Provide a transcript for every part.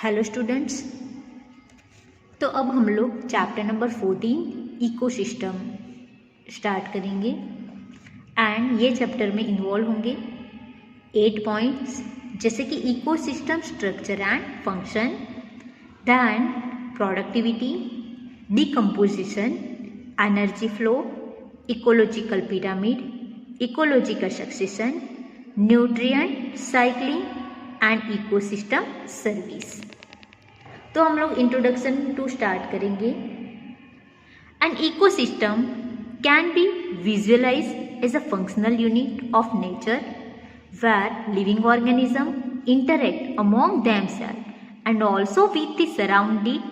Hello students, तो अब हम लोग चैप्टर नंबर 14 इकोसिस्टम स्टार्ट करेंगे एंड ये चैप्टर में इन्वॉल्व होंगे 8 पॉइंट्स जैसे कि ecosystem structure and function, then productivity, decomposition, energy flow, ecological pyramid, ecological succession, nutrient cycling and ecosystem service. तो हम लोग इंट्रोडक्शन टू स्टार्ट करेंगे। An ecosystem can be visualise as a functional unit of nature where living organism interact among themself and also with the surrounding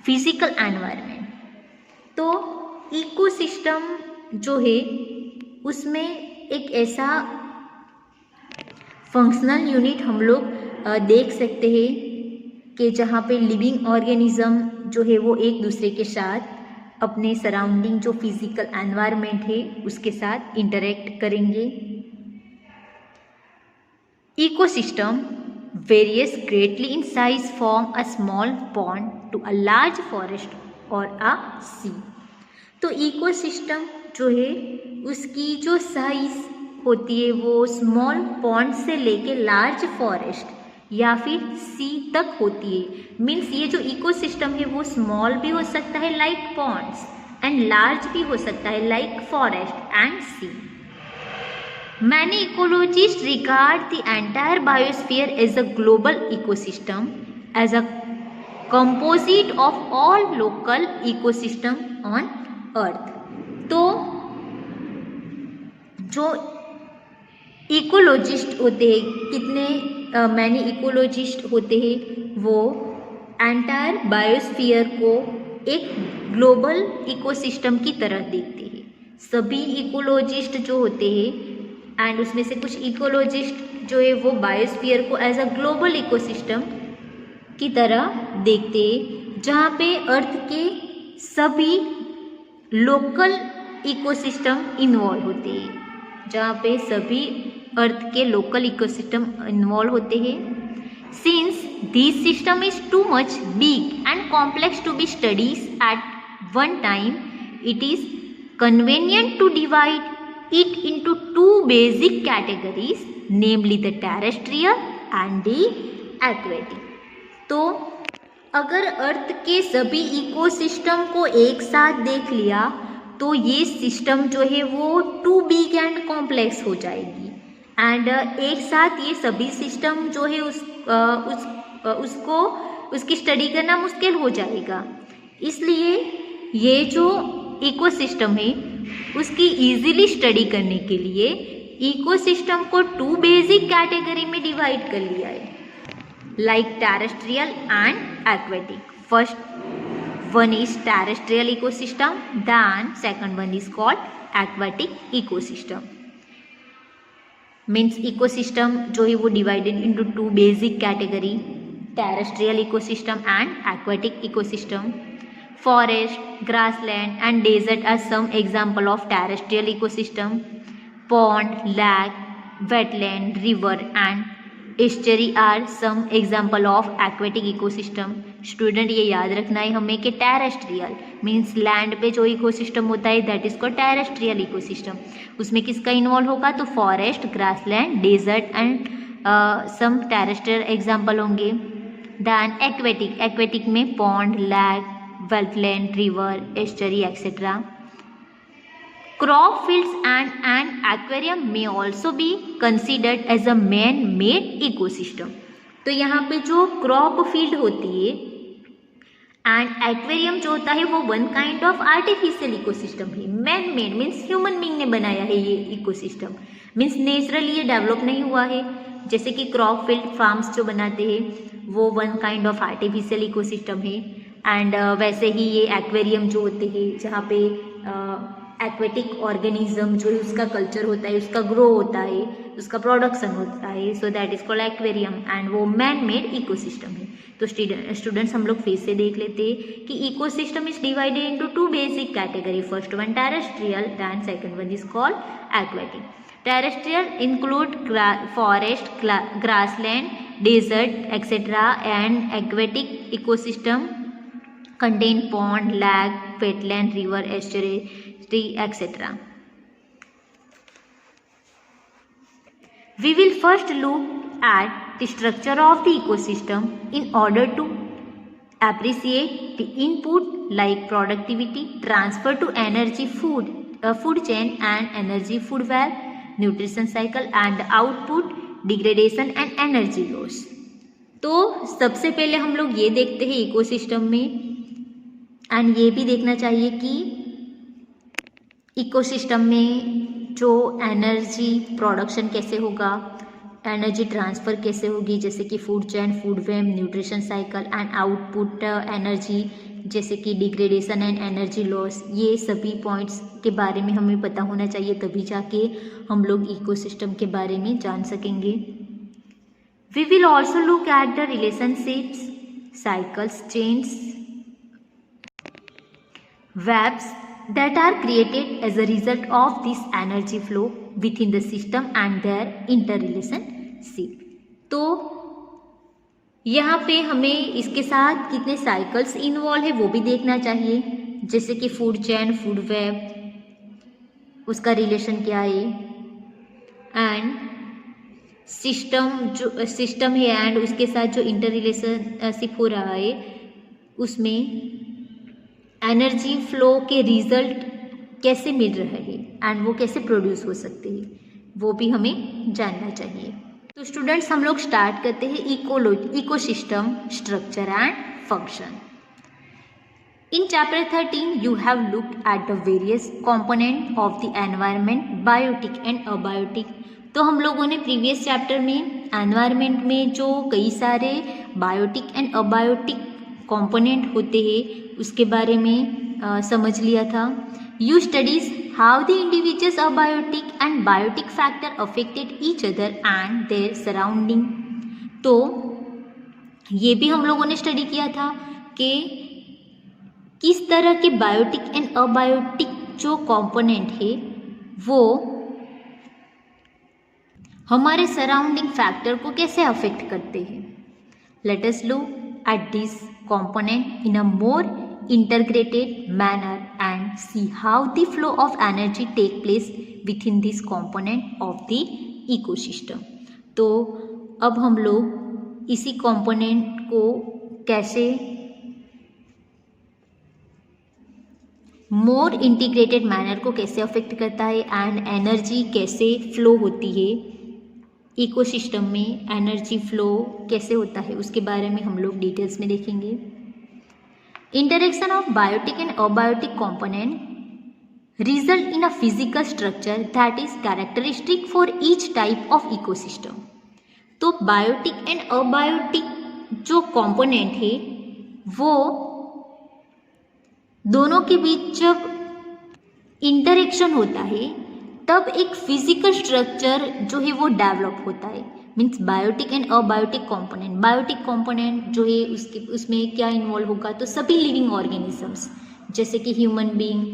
physical environment. तो ecosystem जो है उसमें एक ऐसा फंक्शनल यूनिट हम लोग देख सकते हैं कि जहाँ पे लिविंग ऑर्गेनिज्म जो है वो एक दूसरे के साथ अपने सराउंडिंग जो फिजिकल एनवायरनमेंट है उसके साथ इंटरेक्ट करेंगे। Ecosystem varies greatly in size from a small pond to a large forest or a सी। तो इकोसिस्टम जो है उसकी जो साइज होती है वो स्मॉल पॉन्ड से लेके लार्ज फॉरेस्ट या फिर सी तक होती है। मीन्स ये जो इकोसिस्टम है वो स्मॉल भी हो सकता है लाइक पॉन्ड्स एंड लार्ज भी हो सकता है like forest and sea. Many ecologist regard the entire biosphere as a global ecosystem as a composite of all local ecosystem on earth. तो जो इकोलॉजिस्ट होते हैं, कितने मैनी इकोलॉजिस्ट होते हैं, वो एंटायर बायोस्फीयर को एक ग्लोबल इकोसिस्टम की तरह देखते हैं। सभी इकोलॉजिस्ट जो होते हैं एंड उसमें से कुछ इकोलॉजिस्ट जो है वो बायोस्फीयर को एज अ ग्लोबल इकोसिस्टम की तरह देखते हैं, जहाँ पे अर्थ के सभी लोकल इकोसिस्टम इन्वॉल्व होते हैं, जहाँ पे सभी अर्थ के लोकल इकोसिस्टम इन्वॉल्व होते हैं। Since this system is too much big and complex to be studies at one time, it is convenient to divide it into two basic categories, namely the terrestrial and the aquatic. तो अगर अर्थ के सभी ecosystem को एक साथ देख लिया तो ये सिस्टम जो है वो टू बिग एंड कॉम्प्लेक्स हो जाएगी एंड एक साथ ये सभी सिस्टम जो है उसको उसकी स्टडी करना मुश्किल हो जाएगा। इसलिए ये जो इकोसिस्टम है उसकी इजीली स्टडी करने के लिए इकोसिस्टम को टू बेसिक कैटेगरी में डिवाइड कर लिया है, like terrestrial and aquatic. First one is terrestrial ecosystem, then second one is called aquatic ecosystem. Means ecosystem जो है वो divided into two basic category, terrestrial ecosystem and aquatic ecosystem. Forest, grassland and desert are some example of terrestrial ecosystem. Pond, lake, wetland, river and estuary are some example of aquatic ecosystem. Student ये याद रखना है हमें कि terrestrial means land पे जो ecosystem होता है that is called terrestrial ecosystem. उसमें किसका इन्वॉल्व होगा तो forest, grassland, desert and some terrestrial example होंगे। दैन एक्वेटिक, एक्वेटिक में pond, lake, wetland, river, estuary etcetera. Crop fields and an aquarium may also be considered as a man-made ecosystem. तो यहाँ पे जो क्रॉप फील्ड होती है and aquarium जो होता है वो one kind of artificial ecosystem है। Man made means human being ने बनाया है ये इकोसिस्टम, मीन्स नेचुरली ये डेवलप नहीं हुआ है। जैसे कि क्रॉप फील्ड फार्म्स जो बनाते हैं वो one kind of artificial ecosystem है एंड वैसे ही ये एक्वेरियम जो होते हैं जहाँ पे एक्वेटिक ऑर्गेनिज्म जो है उसका कल्चर होता है, उसका ग्रो होता है, उसका प्रोडक्शन होता है, so that is called aquarium and वो मैन मेड इकोसिस्टम है। तो स्टूडेंट्स हम लोग फिर से देख लेते हैं कि ecosystem is divided into two basic category. First one terrestrial and second one is called aquatic. Terrestrial include forest, grassland desert, etc. And aquatic ecosystem contain pond, lake, wetland, river, estuary, etc. We will first look at the structure of the ecosystem in order to appreciate the input like productivity, transfer to energy food chain and energy food web, nutrition cycle and the output, degradation and energy loss. तो सबसे पहले हम लोग ये देखते हैं ecosystem में, and ये भी देखना चाहिए कि इकोसिस्टम में जो एनर्जी प्रोडक्शन कैसे होगा, एनर्जी ट्रांसफ़र कैसे होगी, जैसे कि food chain, food web, nutrition cycle and output energy जैसे कि डिग्रेडेशन एंड एनर्जी लॉस। ये सभी पॉइंट्स के बारे में हमें पता होना चाहिए, तभी जाके हम लोग इकोसिस्टम के बारे में जान सकेंगे। We will also look at the relationships, cycles, chains, webs that are created as a result of this energy flow within the system and their interrelationship। तो यहाँ पे हमें इसके साथ कितने साइकिल्स इन्वॉल्व है वो भी देखना चाहिए, जैसे कि फूड चेन, फूड वेब, उसका रिलेशन क्या है, एंड सिस्टम है एंड उसके साथ जो इंटर रिलेशनशिप हो रहा है उसमें एनर्जी फ्लो के रिजल्ट कैसे मिल रहे हैं एंड वो कैसे प्रोड्यूस हो सकते हैं वो भी हमें जानना चाहिए। तो स्टूडेंट्स हम लोग स्टार्ट करते हैं ecosystem structure and function. In chapter 13 you have looked at the various component of the environment, biotic and abiotic. तो हम लोगों ने प्रीवियस चैप्टर में एनवायरनमेंट में जो कई सारे बायोटिक एंड अबायोटिक कंपोनेंट होते हैं उसके बारे में समझ लिया था। You studies how the individuals abiotic and biotic factor affected each other and their surrounding. तो ये भी हम लोगों ने स्टडी किया था कि किस तरह के बायोटिक एंड अबायोटिक जो कंपोनेंट है वो हमारे सराउंडिंग फैक्टर को कैसे अफेक्ट करते हैं। Let us look at this component in a more integrated manner and see how the flow of energy take place within this component of the ecosystem। तो अब हम लोग इसी component को कैसे more integrated manner को कैसे अफेक्ट करता है एंड एनर्जी कैसे फ्लो होती है, इकोसिस्टम में एनर्जी फ्लो कैसे होता है उसके बारे में हम लोग डिटेल्स में देखेंगे। Interaction of biotic and abiotic component result in a physical structure that is characteristic for each type of ecosystem. तो बायोटिक एंड अबायोटिक जो कंपोनेंट है वो दोनों के बीच जब इंटरेक्शन होता है तब एक फिजिकल स्ट्रक्चर जो है वो डेवलप होता है। Means biotic and abiotic component, biotic component जो है उसमें क्या इन्वॉल्व होगा, तो सभी लिविंग ऑर्गेनिजम्स जैसे कि human being,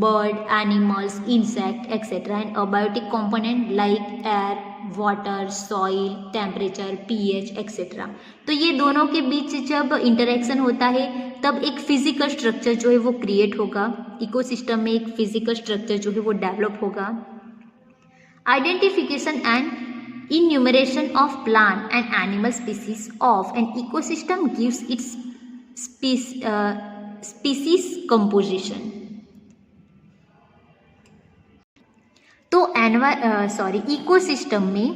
bird, animals, insect etcetera. And abiotic component like air, water, soil, temperature, pH etcetera. तो ये दोनों के बीच जब इंटरेक्शन होता है तब एक फिजिकल स्ट्रक्चर जो है वो क्रिएट होगा, इकोसिस्टम में एक फिजिकल स्ट्रक्चर जो है वो डेवलप होगा। Identification and enumeration of plant and animal species of an ecosystem gives it's species composition. तो इकोसिस्टम में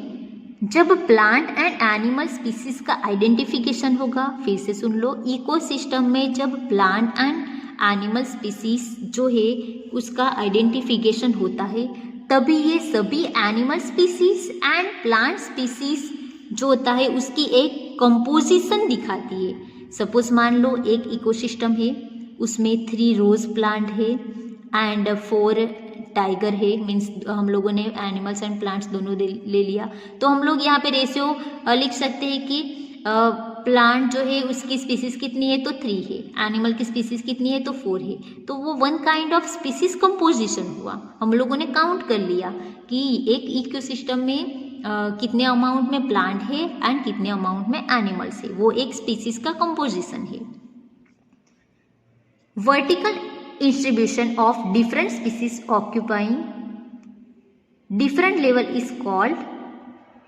जब प्लांट एंड एनिमल स्पीसीज का आइडेंटिफिकेशन होगा, फिर से सुन लो, इकोसिस्टम में जब प्लांट एंड एनिमल स्पीसीज जो है उसका आइडेंटिफिकेशन होता है तभी ये सभी animal species and plant species जो होता है उसकी एक कंपोजिशन दिखाती है। सपोज मान लो एक इकोसिस्टम है, उसमें 3 रोज प्लांट है एंड 4 टाइगर है। मीन्स हम लोगों ने एनिमल्स एंड प्लांट्स दोनों ले लिया, तो हम लोग यहाँ पे रेशियो लिख सकते हैं कि प्लांट जो है उसकी स्पीसीज कितनी है, तो 3 है, एनिमल की स्पीसीज कितनी है, तो 4 है। तो वो 1 काइंड ऑफ स्पीसीज कंपोजिशन हुआ। हम लोगों ने काउंट कर लिया कि एक इकोसिस्टम में कितने अमाउंट में प्लांट है एंड कितने अमाउंट में एनिमल्स है, वो एक स्पीसीज का कंपोजिशन है। Vertical distribution of different species occupying different level is called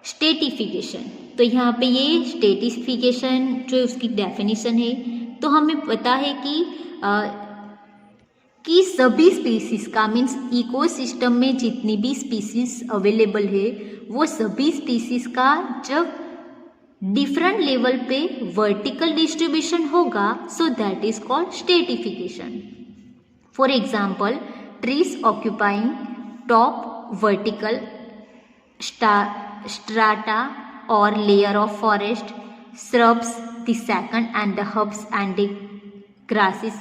stratification. तो यहाँ पे ये स्ट्रेटिफिकेशन जो उसकी डेफिनेशन है, तो हमें पता है कि सभी स्पीसीज का मीन्स इकोसिस्टम में जितनी भी स्पीसीज अवेलेबल है वो सभी स्पीसीज का जब डिफरेंट लेवल पे वर्टिकल डिस्ट्रीब्यूशन होगा, so that is called stratification. For example, trees occupying top vertical strata or layer of forest, shrubs the second, and the herbs and the grasses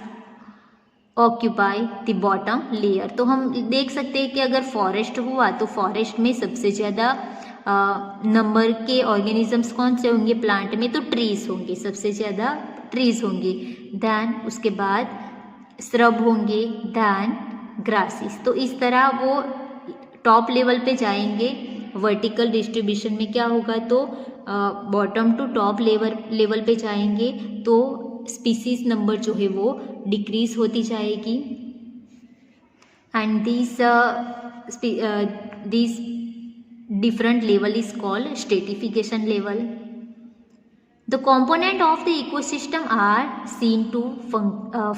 occupy the bottom layer। तो हम देख सकते हैं कि अगर forest हुआ तो फॉरेस्ट में सबसे ज़्यादा नंबर के ऑर्गेनिजम्स कौन से होंगे प्लांट में, तो ट्रीज होंगे, सबसे ज़्यादा ट्रीज होंगे। देन उसके बाद श्रब होंगे, देन ग्रासेस। तो इस तरह वो टॉप लेवल पे जाएंगे। वर्टिकल डिस्ट्रीब्यूशन में क्या होगा, तो बॉटम टू टॉप लेवल पे जाएंगे तो स्पीसीज नंबर जो है वो डिक्रीज होती जाएगी। And this different level is called stratification level. The component of the ecosystem are seen to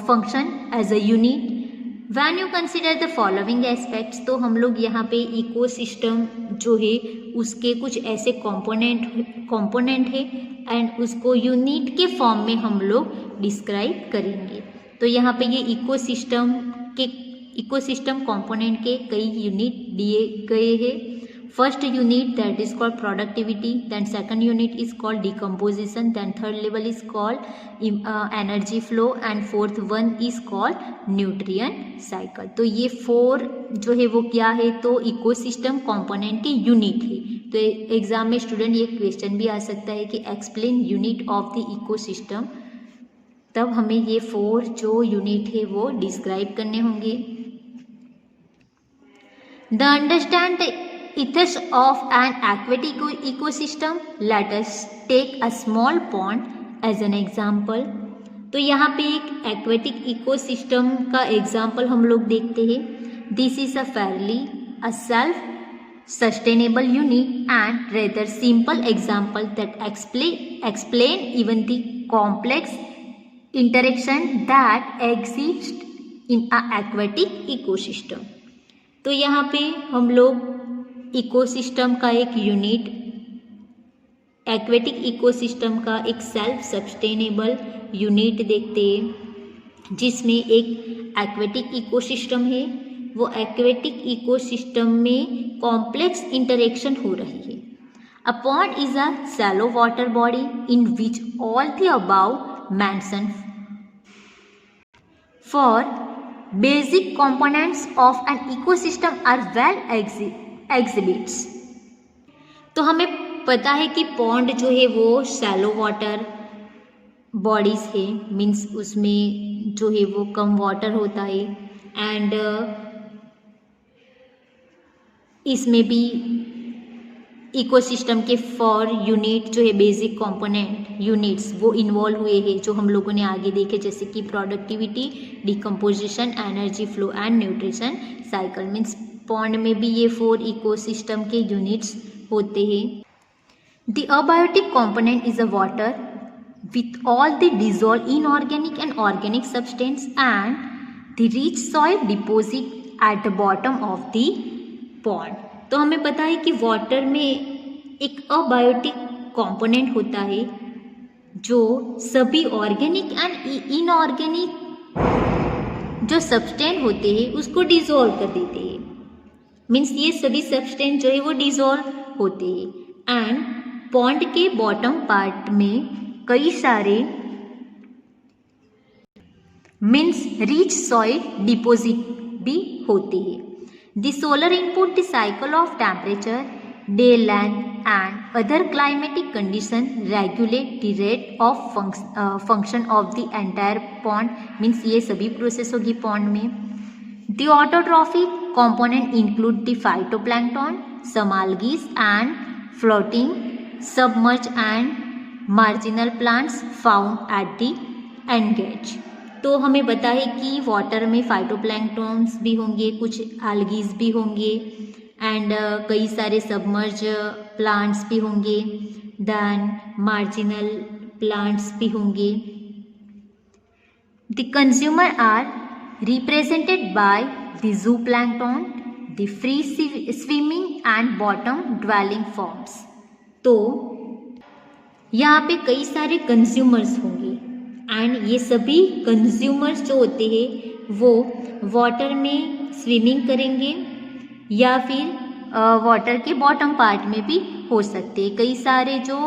function as a unit when you consider the following aspects। तो हम लोग यहाँ पे इकोसिस्टम जो है उसके कुछ ऐसे कंपोनेंट है एंड उसको यूनिट के फॉर्म में हम लोग डिस्क्राइब करेंगे। तो यहाँ पे ये इकोसिस्टम कंपोनेंट के कई यूनिट दिए गए हैं। First unit that is called productivity, then second unit is called decomposition, then third level is called energy flow and fourth one is called nutrient cycle. तो ये 4 जो है वो क्या है, तो इकोसिस्टम कंपोनेंट के यूनिट है। तो एग्जाम में स्टूडेंट ये क्वेश्चन भी आ सकता है कि explain unit of the ecosystem, तब हमें ये 4 जो यूनिट है वो डिस्क्राइब करने होंगे। The understand the ethos of an aquatic ecosystem, let us take a small pond as an example। तो यहाँ पे एक एक्वेटिक इकोसिस्टम का एग्जाम्पल हम लोग देखते हैं। This is a fairly a self sustainable unit and rather simple example that explain even the complex interaction that exist in a aquatic ecosystem। तो यहाँ पे हम लोग इकोसिस्टम का एक यूनिट, एक्वेटिक इकोसिस्टम का एक सेल्फ सस्टेनेबल यूनिट देखते हैं, जिसमें एक एक्वेटिक इकोसिस्टम है। वो एक्वेटिक इकोसिस्टम में कॉम्प्लेक्स इंटरेक्शन हो रही है। A pond is a shallow water body in which all the above mentioned four basic components of an ecosystem are well exhibits. तो हमें पता है कि पॉन्ड जो है वो शैलो वाटर बॉडीज है, मीन्स उसमें जो है वो कम वाटर होता है एंड इसमें भी इकोसिस्टम के 4 यूनिट जो है बेसिक कंपोनेंट यूनिट्स वो इन्वॉल्व हुए हैं, जो हम लोगों ने आगे देखे, जैसे कि productivity, decomposition, energy flow and nutrition cycle. Means pond में भी ये 4 इकोसिस्टम के यूनिट्स होते हैं। The abiotic component is a water with all the dissolve inorganic and organic substance and the rich soil deposit at the bottom of the pond. तो हमें पता है कि वाटर में एक अबायोटिक कंपोनेंट होता है जो सभी ऑर्गेनिक एंड इनऑर्गेनिक जो सब्सटेंस होते हैं उसको डिजोल्व कर देते हैं। मीन्स ये सभी सब्सटेंस जो है वो डिजोल्व होते हैं एंड पॉन्ड के बॉटम पार्ट में कई सारे मीन्स रिच सॉइल डिपॉजिट भी होते हैं। The solar input the cycle of temperature, day length and other climatic condition regulate the rate of function of the entire pond. Means ये सभी process होगी पॉन्ड में। The autotrophic component include the phytoplankton, some algae and floating, submerged and marginal plants found at the engage। तो हमें पता है कि water में फाइटोप्लैंक्टन्स भी होंगे, कुछ algae भी होंगे एंड कई सारे सबमर्ज प्लांट्स भी होंगे, देन मार्जिनल प्लांट्स भी होंगे। The consumer are represented by the zooplankton, the free swimming and bottom dwelling forms. तो यहाँ पे कई सारे कंज्यूमर्स होंगे एंड ये सभी कंज्यूमर्स जो होते हैं वो वाटर में स्विमिंग करेंगे या फिर वाटर के बॉटम पार्ट में भी हो सकते हैं। कई सारे जो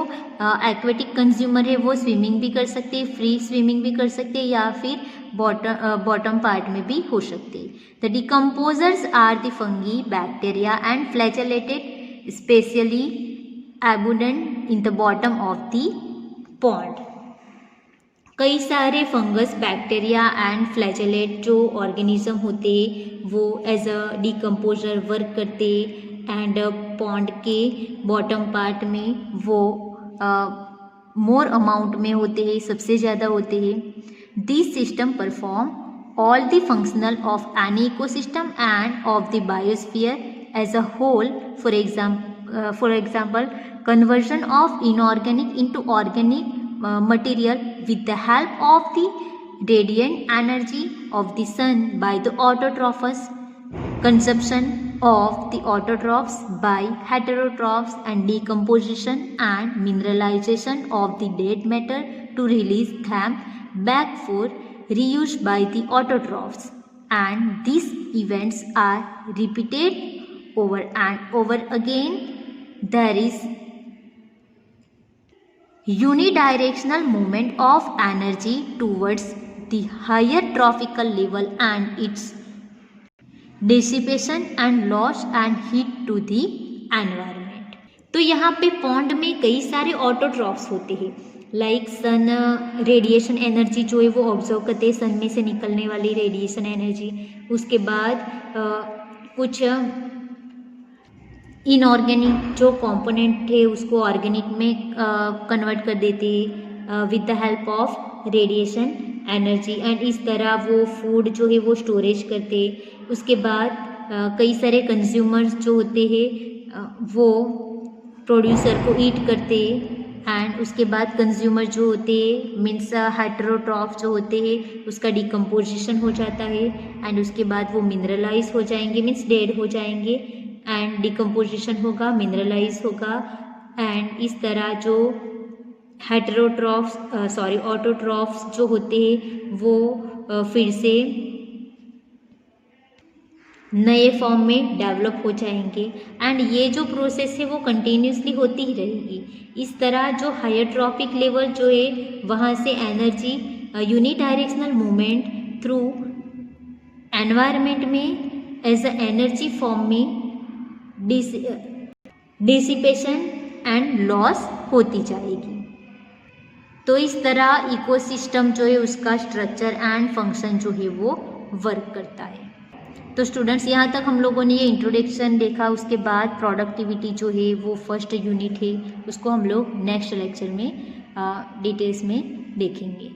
एक्वेटिक कंज्यूमर है वो स्विमिंग भी कर सकते हैं, फ्री स्विमिंग भी कर सकते हैं या फिर बॉटम पार्ट में भी हो सकते हैं। The decomposers are the fungi, bacteria and flagellated, specially abundant in the bottom of the pond। कई सारे फंगस, बैक्टीरिया एंड फ्लैजेलेट जो ऑर्गेनिज्म होते हैं वो एज अ डिकम्पोजर वर्क करते एंड पॉन्ड के बॉटम पार्ट में वो मोर अमाउंट में होते हैं, सबसे ज़्यादा होते हैं। This system perform all the functional of any ecosystem and of the biosphere as a whole, for example conversion of inorganic into organic material with the help of the radiant energy of the sun by the autotrophs, consumption of the autotrophs by heterotrophs, and decomposition and mineralization of the dead matter to release them back for reuse by the autotrophs, and these events are repeated over and over again. There is unidirectional movement of energy towards the higher trophical level and its dissipation and loss and heat to the environment। तो यहाँ पे pond में कई सारे autotrophs होते हैं, like सन radiation energy जो है वो ऑब्जर्व करते हैं, सन में से निकलने वाली रेडिएशन एनर्जी। उसके बाद कुछ इनऑर्गेनिक जो कंपोनेंट है उसको ऑर्गेनिक में कन्वर्ट कर देते हैं with the help of radiation energy, and इस तरह वो फूड जो है वो स्टोरेज करते हैं। उसके बाद कई सारे कंज्यूमर्स जो होते हैं वो प्रोड्यूसर को ईट करते हैं, एंड उसके बाद कंज्यूमर जो होते हैं मीन्स हेटेरोट्रॉफ जो होते हैं उसका डिकम्पोजिशन हो जाता है, एंड उसके बाद वो मिनरलाइज हो जाएंगे, मीन्स डेड हो जाएंगे, एंड डिकम्पोजिशन होगा, मिनरलाइज होगा, एंड इस तरह जो ऑटोट्रॉफ्स जो होते हैं वो फिर से नए फॉर्म में डेवलप हो जाएंगे, एंड ये जो प्रोसेस है वो कंटिन्यूसली होती ही रहेगी। इस तरह जो हायर ट्रॉपिक लेवल जो है वहाँ से energy unidirectional movement through environment में एज अ एनर्जी फॉर्म में डिसिपेशन एंड लॉस होती जाएगी। तो इस तरह इकोसिस्टम जो है उसका स्ट्रक्चर एंड फंक्शन जो है वो वर्क करता है। तो स्टूडेंट्स यहाँ तक हम लोगों ने ये इंट्रोडक्शन देखा, उसके बाद प्रोडक्टिविटी जो है वो फर्स्ट यूनिट है, उसको हम लोग नेक्स्ट लेक्चर में डिटेल्स में देखेंगे।